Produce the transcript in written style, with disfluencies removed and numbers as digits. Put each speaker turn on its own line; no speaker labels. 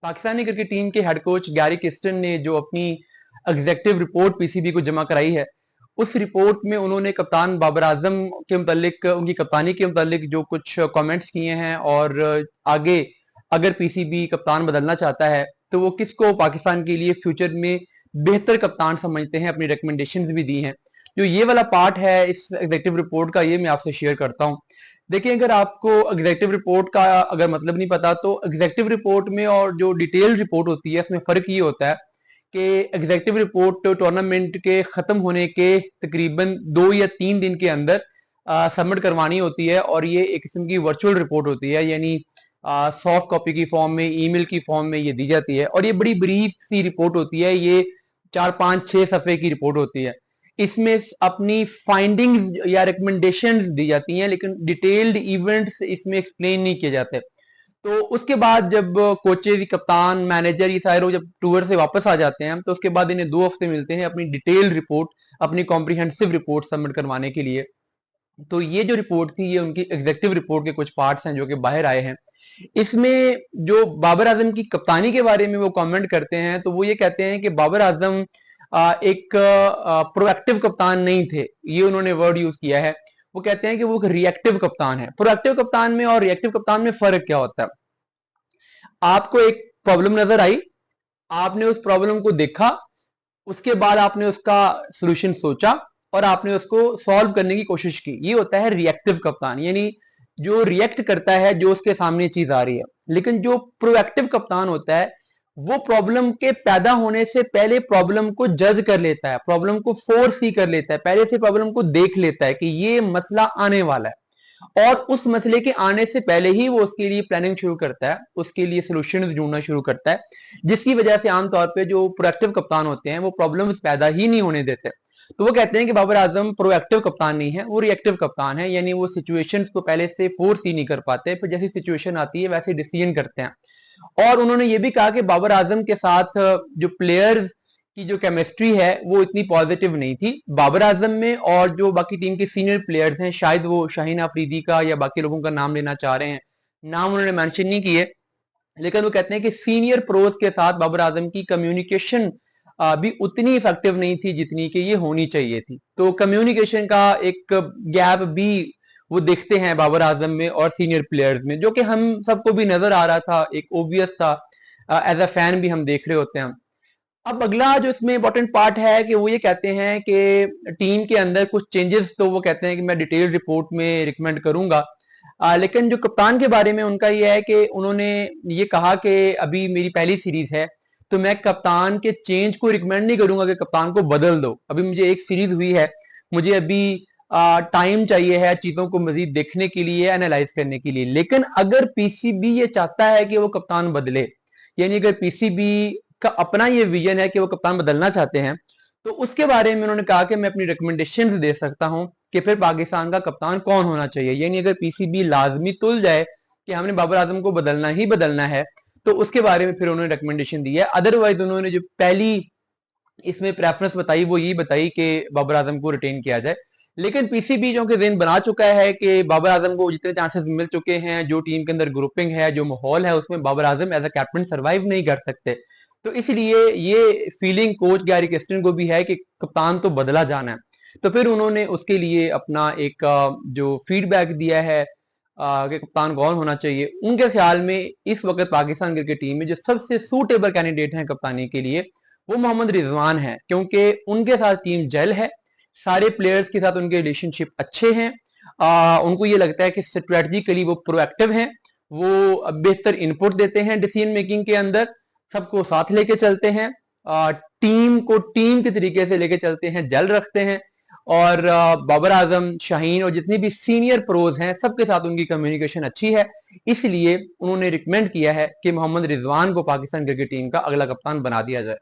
Pakistani cricket team के head coach Gary किस्टन ने जो अपनी एग्जेक्टिव रिपोर्ट पीसीबी को जमा कराई है, उस रिपोर्ट में उन्होंने कप्तान बाबर आजम के मुतालिक, उनकी कप्तानी के मुतालिक जो कुछ कमेंट्स किए हैं, और आगे अगर पीसीबी कप्तान बदलना चाहता है तो वो किसको पाकिस्तान के लिए फ्यूचर में बेहतर कप्तान समझते हैं, अपनी रिकमेंडेशंस भी दी हैं। जो ये वाला पार्ट है इस एग्जेक्टिव रिपोर्ट का, ये मैं आपसे शेयर करता हूँ। देखिए, अगर आपको एग्जेक्टिव रिपोर्ट का अगर मतलब नहीं पता, तो एग्जेक्टिव रिपोर्ट में और जो डिटेल रिपोर्ट होती है उसमें फर्क ये होता है कि एग्जेक्टिव रिपोर्ट टूर्नामेंट के खत्म होने के तकरीबन 2 या 3 दिन के अंदर सबमिट करवानी होती है, और ये एक किस्म की वर्चुअल रिपोर्ट होती है, यानी सॉफ्ट कॉपी की फॉर्म में, ईमेल की फॉर्म में ये दी जाती है, और ये बड़ी ब्रीफ सी रिपोर्ट होती है। ये 4, 5, 6 सफ़े की रिपोर्ट होती है। इसमें अपनी फाइंडिंग्स या रिकमेंडेशंस दी जाती हैं, लेकिन डिटेल्ड इवेंट्स इसमें एक्सप्लेन नहीं किए जाते। तो उसके बाद जब कोचेज, कप्तान, मैनेजर, ये सारे लोग जब टूर से वापस आ जाते हैं, तो उसके बाद इन्हें 2 हफ्ते मिलते हैं अपनी डिटेल रिपोर्ट, अपनी कॉम्प्रिहेंसिव रिपोर्ट सबमिट करवाने के लिए। तो ये जो रिपोर्ट थी, ये उनकी एग्जेक्टिव रिपोर्ट के कुछ पार्ट्स हैं जो कि बाहर आए हैं। इसमें जो बाबर आजम की कप्तानी के बारे में वो कमेंट करते हैं, तो वो ये कहते हैं कि बाबर आजम एक प्रोएक्टिव कप्तान नहीं थे। ये उन्होंने वर्ड यूज किया है। वो कहते हैं कि वो एक रिएक्टिव कप्तान है। प्रोएक्टिव कप्तान में और रिएक्टिव कप्तान में फर्क क्या होता है? आपको एक प्रॉब्लम नजर आई, आपने उस प्रॉब्लम को देखा, उसके बाद आपने उसका सोल्यूशन सोचा और आपने उसको सॉल्व करने की कोशिश की। ये होता है रिएक्टिव कप्तान, यानी जो रिएक्ट करता है जो उसके सामने चीज आ रही है। लेकिन जो प्रोएक्टिव कप्तान होता है, वो प्रॉब्लम के पैदा होने से पहले प्रॉब्लम को जज कर लेता है, प्रॉब्लम को फोरसी कर लेता है, पहले से प्रॉब्लम को देख लेता है कि ये मसला आने वाला है, और उस मसले के आने से पहले ही वो उसके लिए प्लानिंग शुरू करता है, उसके लिए सोल्यूशन ढूंढना शुरू करता है, जिसकी वजह से आमतौर पे जो प्रोएक्टिव कप्तान होते हैं वो प्रॉब्लम्स पैदा ही नहीं होने देते। तो वो कहते हैं कि बाबर आजम प्रोएक्टिव कप्तान नहीं है, वो रिएक्टिव कप्तान है, यानी वो सिचुएशंस को पहले से फोर्स ही नहीं कर पाते, फिर जैसी सिचुएशन आती है वैसे डिसीजन करते हैं। और उन्होंने ये भी कहा कि बाबर आजम के साथ जो प्लेयर्स की जो केमिस्ट्री है वो इतनी पॉजिटिव नहीं थी बाबर आजम में, और जो बाकी टीम के सीनियर प्लेयर्स हैं, शायद वो शाहीन अफरीदी का या बाकी लोगों का नाम लेना चाह रहे हैं, नाम उन्होंने मेंशन नहीं किए, लेकिन वो कहते हैं कि सीनियर प्रोज के साथ बाबर आजम की कम्युनिकेशन भी उतनी इफेक्टिव नहीं थी जितनी कि ये होनी चाहिए थी। तो कम्युनिकेशन का एक गैप भी वो देखते हैं बाबर आजम में और सीनियर प्लेयर्स में, जो कि हम सबको भी नजर आ रहा था, एक ओबियस था, एज अ फैन भी हम देख रहे होते हैं। अब अगला जो इसमें इंपॉर्टेंट पार्ट है कि वो ये कहते हैं कि टीम के अंदर कुछ चेंजेस, तो वो कहते हैं कि मैं डिटेल रिपोर्ट में रिकमेंड करूंगा। लेकिन जो कप्तान के बारे में उनका ये है कि उन्होंने ये कहा कि अभी मेरी पहली सीरीज है, तो मैं कप्तान के चेंज को रिकमेंड नहीं करूंगा कि कप्तान को बदल दो। अभी मुझे एक सीरीज हुई है, मुझे अभी टाइम चाहिए है चीजों को मजीद देखने के लिए, एनालाइज करने के लिए। लेकिन अगर पीसीबी ये चाहता है कि वो कप्तान बदले, यानी अगर पीसीबी का अपना ये विजन है कि वो कप्तान बदलना चाहते हैं, तो उसके बारे में उन्होंने कहा कि मैं अपनी रिकमेंडेशन दे सकता हूं कि फिर पाकिस्तान का कप्तान कौन होना चाहिए। यानी अगर पीसीबी लाजमी तुल जाए कि हमने बाबर आजम को बदलना ही बदलना है, तो उसके बारे में फिर उन्होंने रिकमेंडेशन दी है। अदरवाइज उन्होंने जो पहली इसमें प्रेफरेंस बताई वो यही बताई कि बाबर आजम को रिटेन किया जाए। लेकिन पीसीबी जो कि दिन बना चुका है कि बाबर आजम को जितने चांसेस मिल चुके हैं, जो टीम के अंदर ग्रुपिंग है, जो माहौल है, उसमें Babar Azam as a captain survive नहीं कर सकते। तो इसलिए ये फीलिंग कोच गैरी किस्टन को भी है कि कप्तान तो बदला जाना है। तो फिर उन्होंने उसके लिए अपना एक जो फीडबैक दिया है कि कप्तान कौन होना चाहिए। उनके ख्याल में इस वक्त पाकिस्तान क्रिकेट टीम में जो सबसे सूटेबल कैंडिडेट हैं कप्तानी के लिए, वो मोहम्मद रिजवान है, क्योंकि उनके साथ टीम जेल है, सारे प्लेयर्स के साथ उनके रिलेशनशिप अच्छे हैं, उनको ये लगता है कि स्ट्रेटजिकली वो प्रोएक्टिव हैं, वो बेहतर इनपुट देते हैं डिसीजन मेकिंग के अंदर, सबको साथ लेके चलते हैं, टीम को टीम के तरीके से लेके चलते हैं, जल रखते हैं। और बाबर आजम, शाहीन और जितनी भी सीनियर प्रोज हैं, सबके साथ उनकी कम्युनिकेशन अच्छी है। इसलिए उन्होंने रिकमेंड किया है कि मोहम्मद रिजवान को पाकिस्तान क्रिकेट टीम का अगला कप्तान बना दिया जाए।